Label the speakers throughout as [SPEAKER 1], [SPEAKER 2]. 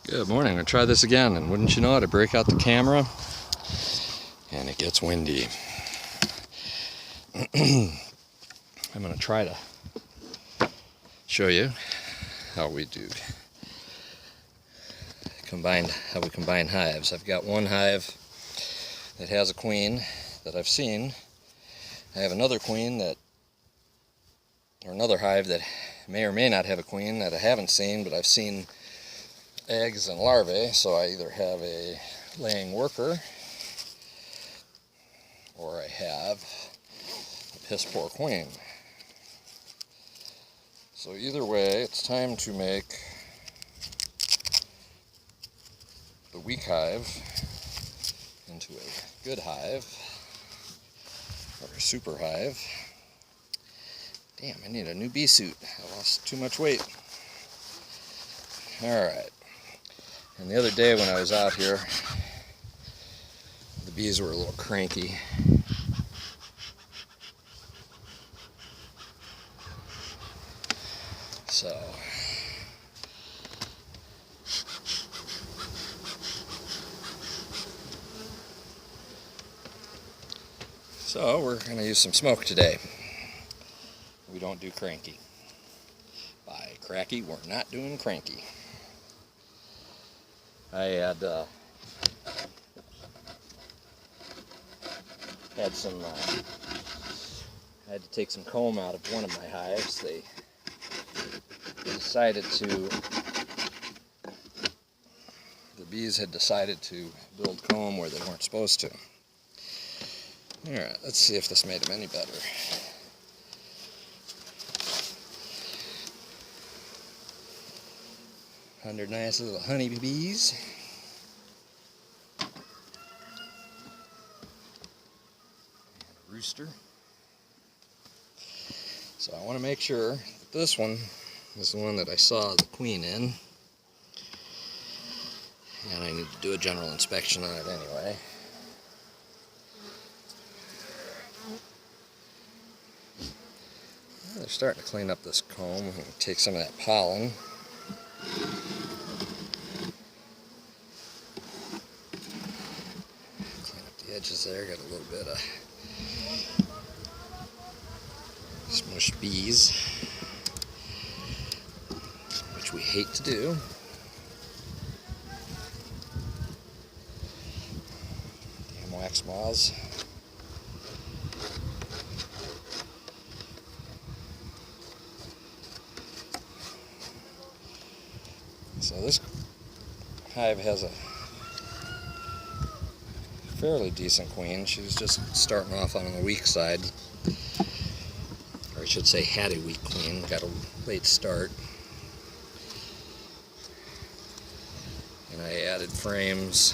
[SPEAKER 1] Good morning. I'm going to try this again, and wouldn't you know it, I break out the camera and it gets windy. I'm going to try to show you how we combine hives. I've got one hive that has a queen that I've seen. I have another hive that may or may not have a queen that I haven't seen, but I've seen eggs and larvae, so I either have a laying worker or I have a piss poor queen. So either way, it's time to make the weak hive into a good hive or a super hive. Damn, I need a new bee suit. I lost too much weight. Alright. And the other day when I was out here, the bees were a little cranky. So we're going to use some smoke today. We don't do cranky. By cracky, we're not doing cranky. I had to take some comb out of one of my hives. They decided the bees had decided to build comb where they weren't supposed to. Alright, let's see if this made them any better. Under nice little honey bees. Rooster. So I want to make sure that this one is the one that I saw the queen in. And I need to do a general inspection on it anyway. Well, they're starting to clean up this comb and take some of that pollen. Clean up the edges there, got a little bit of smush bees, which we hate to do. Damn wax moths. So this hive has a fairly decent queen. She was just starting off on the weak side. Or I should say had a weak queen. Got a late start. And I added frames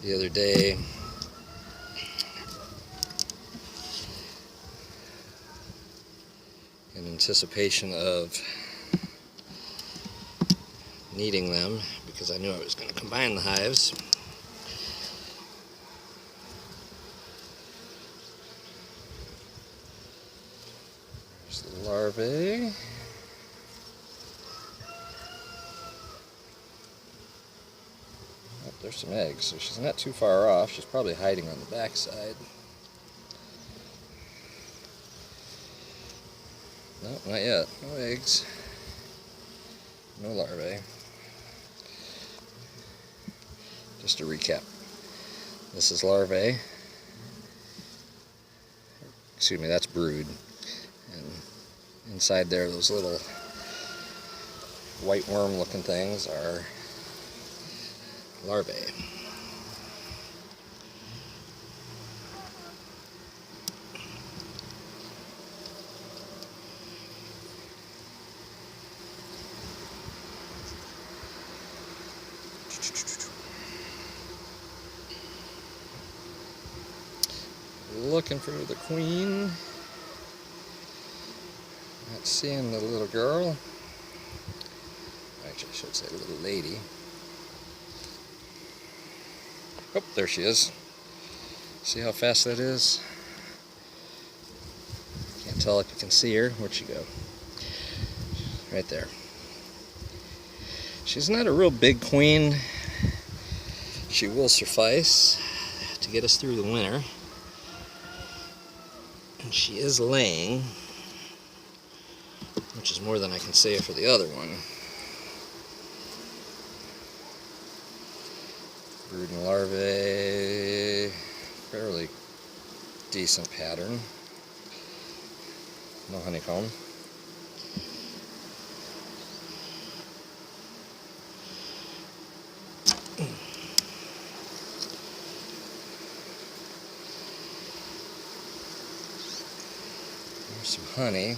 [SPEAKER 1] the other day. In anticipation of needing them, because I knew I was going to combine the hives. There's the larvae. Oh, there's some eggs, so she's not too far off. She's probably hiding on the back side. No, not yet. No eggs. No larvae. Just to recap, this is larvae. Excuse me, that's brood. And inside there, those little white worm looking things are larvae. Looking for the queen. Not seeing the little girl. Actually, I should say little lady. Oh, there she is. See how fast that is? Can't tell if you can see her. Where'd she go? Right there. She's not a real big queen. She will suffice to get us through the winter. And she is laying, which is more than I can say for the other one. Brood and larvae, fairly decent pattern. No honeycomb. There's some honey.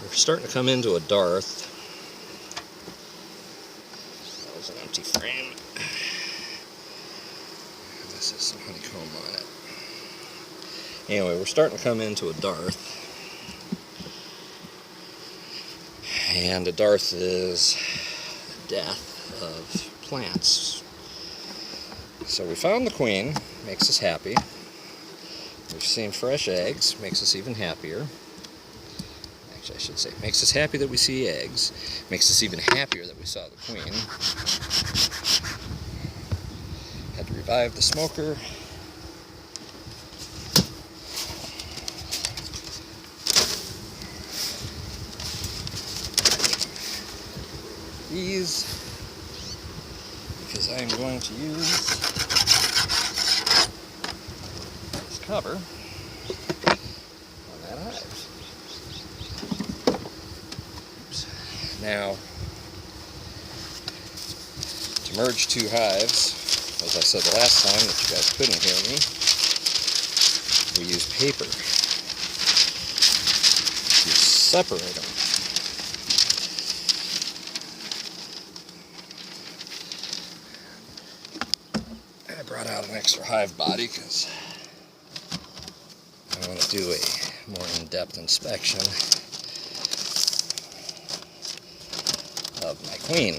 [SPEAKER 1] We're starting to come into a dearth. That was an empty frame. This is some honeycomb on it. Anyway, we're starting to come into a dearth. And a dearth is death of plants. So we found the queen, makes us happy. We've seen fresh eggs, makes us even happier. Actually, I should say, makes us happy that we see eggs. Makes us even happier that we saw the queen. Had to revive the smoker. These, because I'm going to use this cover on that hive. Oops. Now, to merge two hives, as I said the last time that you guys couldn't hear me, we use paper to separate them. I brought out an extra hive body because I want to do a more in-depth inspection of my queen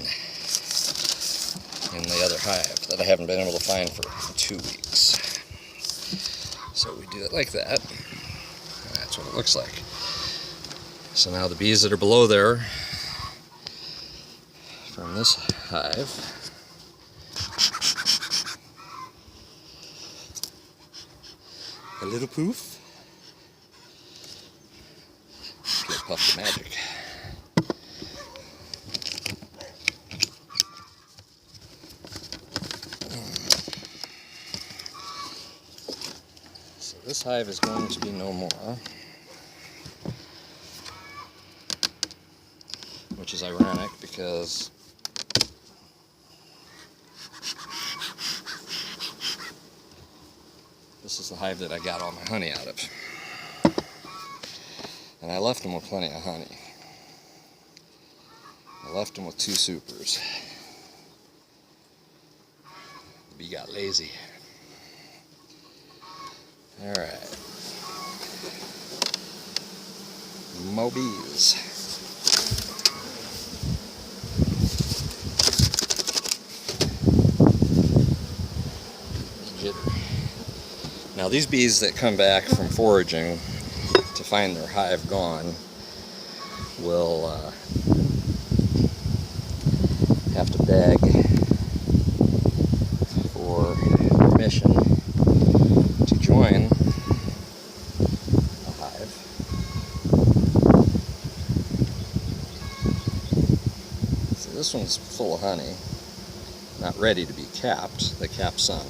[SPEAKER 1] in the other hive that I haven't been able to find for 2 weeks. So we do it like that, and that's what it looks like. So now the bees that are below there from this hive, a little poof, get a puff of magic. So this hive is going to be no more, which is ironic because this is the hive that I got all my honey out of. And I left them with plenty of honey. I left them with 2 supers. The bee got lazy. Alright. Mo bees. Now these bees that come back from foraging to find their hive gone will have to beg for permission to join a hive. So this one's full of honey, not ready to be capped. They cap some,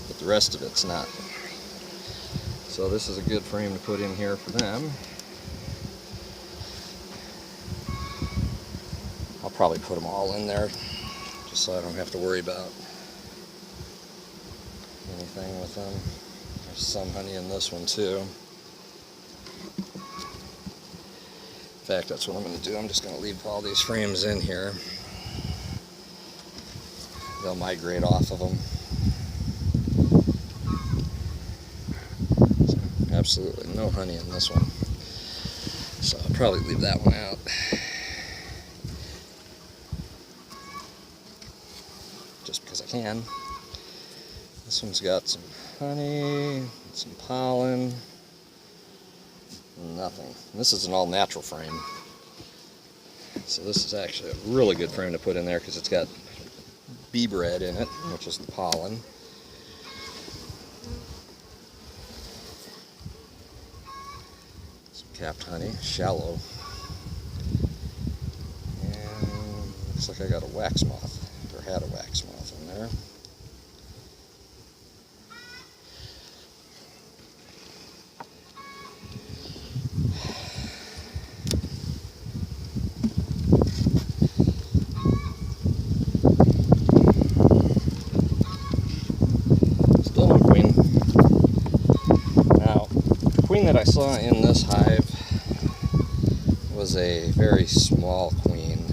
[SPEAKER 1] but the rest of it's not. So this is a good frame to put in here for them. I'll probably put them all in there just so I don't have to worry about anything with them. There's some honey in this one too. In fact, that's what I'm going to do. I'm just going to leave all these frames in here. They'll migrate off of them. Absolutely no honey in this one, so I'll probably leave that one out. Just because I can. This one's got some honey, some pollen, nothing. This is an all-natural frame, So this is actually a really good frame to put in there because it's got bee bread in it, which is the pollen. Some capped honey, shallow. And looks like I got a wax moth, or had a wax moth in there. That I saw in this hive was a very small queen.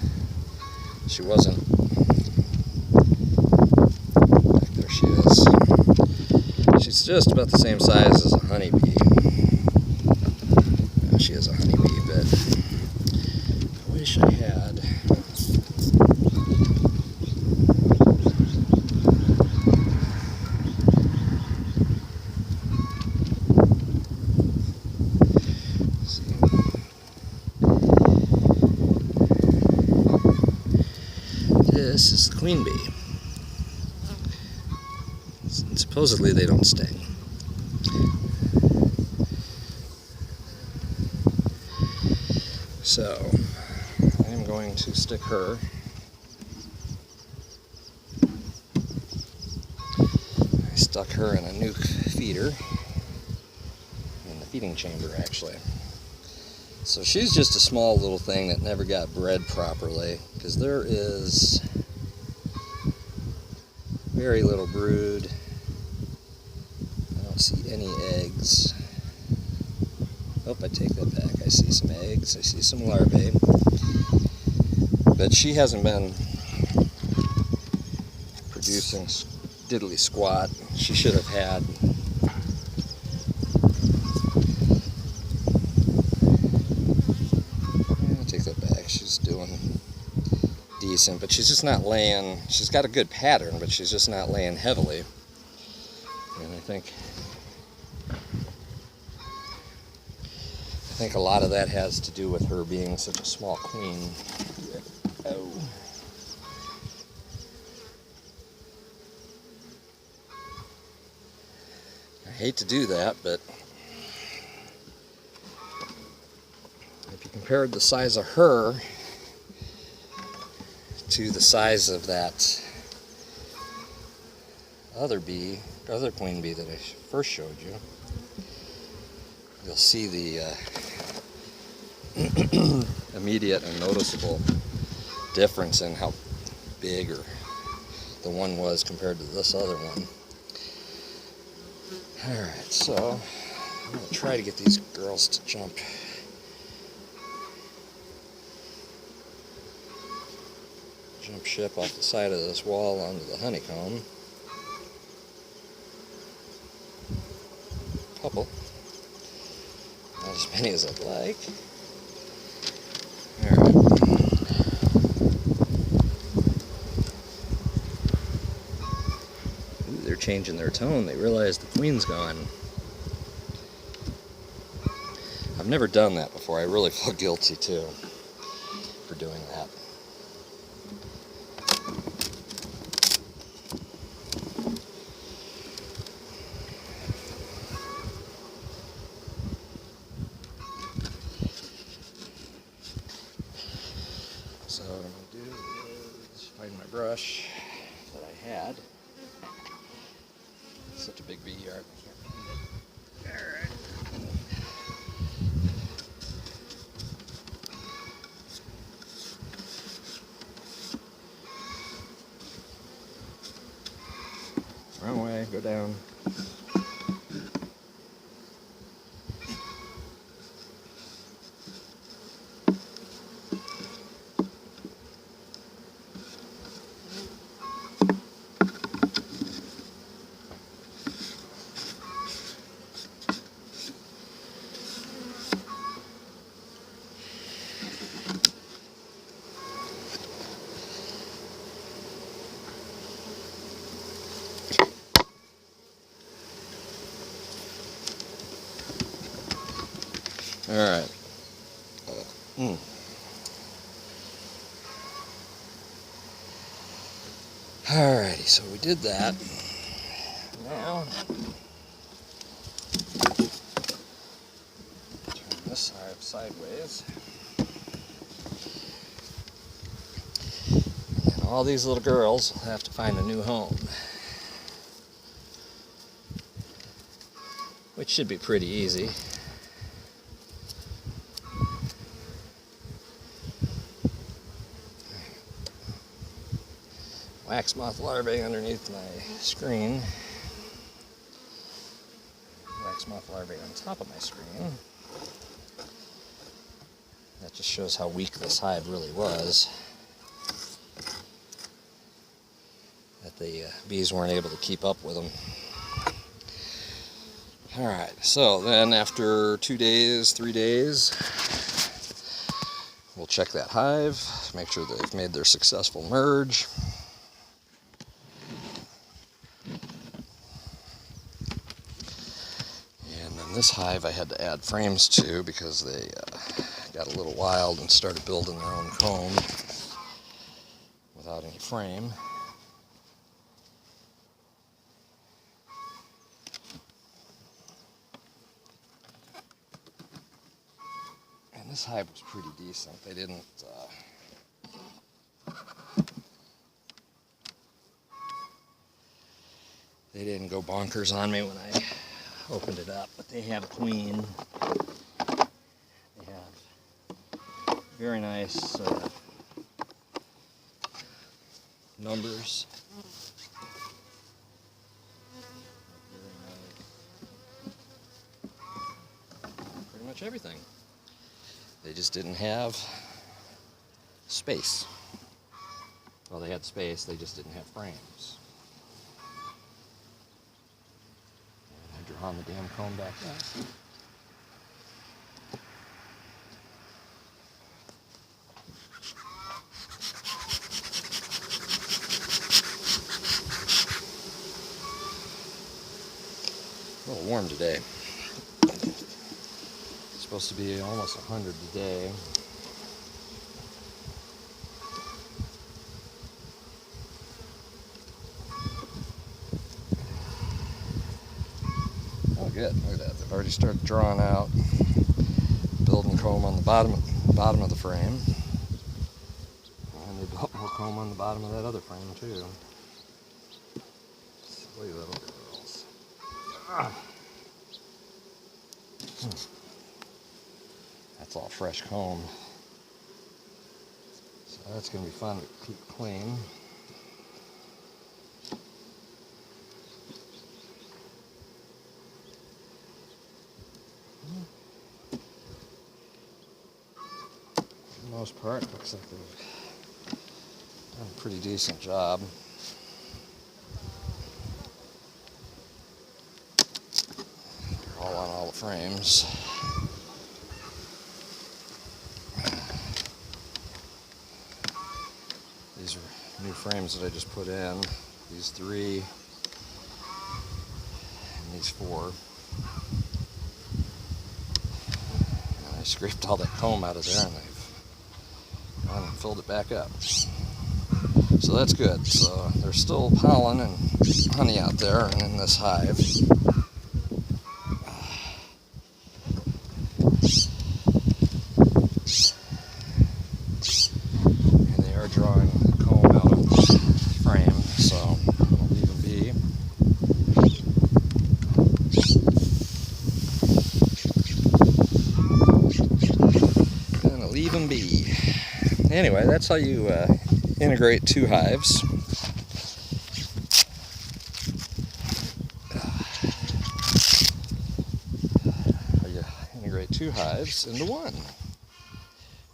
[SPEAKER 1] She wasn't, there she is. She's just about the same size as a honeybee. Well, she is a honeybee, but I wish I had. This is the queen bee. Supposedly they don't sting. So I'm going to stick her. I stuck her in a nuke feeder, in the feeding chamber actually. So she's just a small little thing that never got bred properly because there is very little brood. I don't see any eggs. Oh, I take that back. I see some eggs. I see some larvae. But she hasn't been producing diddly squat. She should have had. I'll take that back. She's doing decent, but she's just not laying. She's got a good pattern, but she's just not laying heavily. And I think a lot of that has to do with her being such a small queen. Oh. I hate to do that, but if you compared the size of her to the size of that other queen bee that I first showed you, you'll see the immediate and noticeable difference in how big the one was compared to this other one. Alright, so I'm going to try to get these girls to jump ship off the side of this wall onto the honeycomb. Couple. Not as many as I'd like. Alright. Ooh, they're changing their tone. They realize the queen's gone. I've never done that before. I really feel guilty too for doing that. So what I'm going to do is find my brush that I had. It's such a big bee yard. I can't find it. Alright. Wrong way, go down. Alright. Alrighty, so we did that. Now, turn this hive sideways. And all these little girls will have to find a new home. Which should be pretty easy. Wax moth larvae underneath my screen. Wax moth larvae on top of my screen. That just shows how weak this hive really was. That the bees weren't able to keep up with them. Alright, so then after 2 days, 3 days, we'll check that hive, make sure they've made their successful merge. And then this hive I had to add frames to because they got a little wild and started building their own comb without any frame. This hive was pretty decent. They didn't go bonkers on me when I opened it up, but they have a queen. They have very nice numbers. Very nice. Pretty much everything. They just didn't have space. Well, they had space, they just didn't have frames. And I draw on the damn comb back there. A little warm today. Supposed to be almost 100 today. Oh, good. Look at that. They've already started drawing out, building comb on the bottom of the frame, and they built more comb on the bottom of that other frame too. Silly little girls. That's all fresh comb. So that's going to be fun to keep clean. For the most part, it looks like they've done a pretty decent job. They're all on all the frames. These are new frames that I just put in. These 3 and these 4. And I scraped all that comb out of there and I've gone and filled it back up. So that's good. So there's still pollen and honey out there and in this hive. And they are drawing comb out of the frame, so I'll leave them be. Gonna leave them be. Anyway, that's how you integrate 2 hives. How you integrate 2 hives into 1.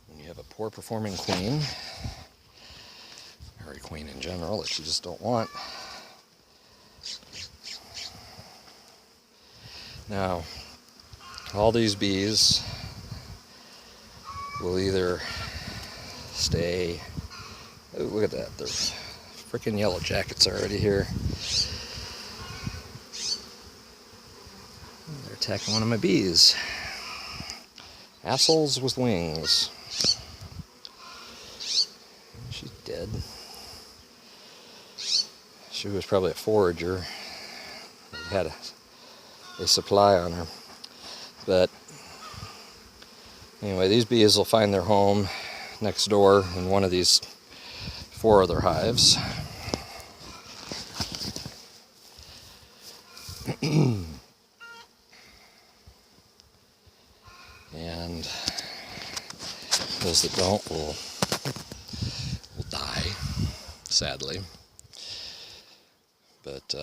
[SPEAKER 1] When you have a poor performing queen, or a queen in general that you just don't want. Now, all these bees will either stay. Oh, look at that. There's freaking yellow jackets already here. They're attacking one of my bees. Assholes with wings. She's dead. She was probably a forager. They had a supply on her. But anyway, these bees will find their home next door in one of these 4 other hives. And those that don't will die, sadly. But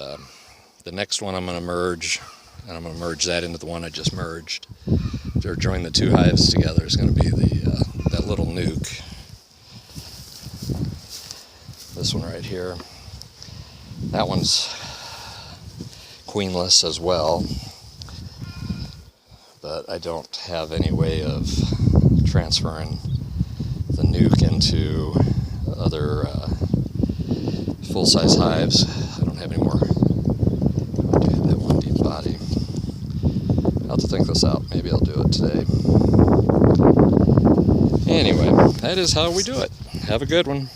[SPEAKER 1] the next one I'm going to merge, and I'm going to merge that into the one I just merged, or join the 2 hives together, is going to be that little nuke. This one right here. That one's queenless as well, but I don't have any way of transferring the nuke into other full-size hives. I don't have any more. That one deep body. I'll have to think this out. Maybe I'll do it today. Anyway, that is how we do it. Have a good one.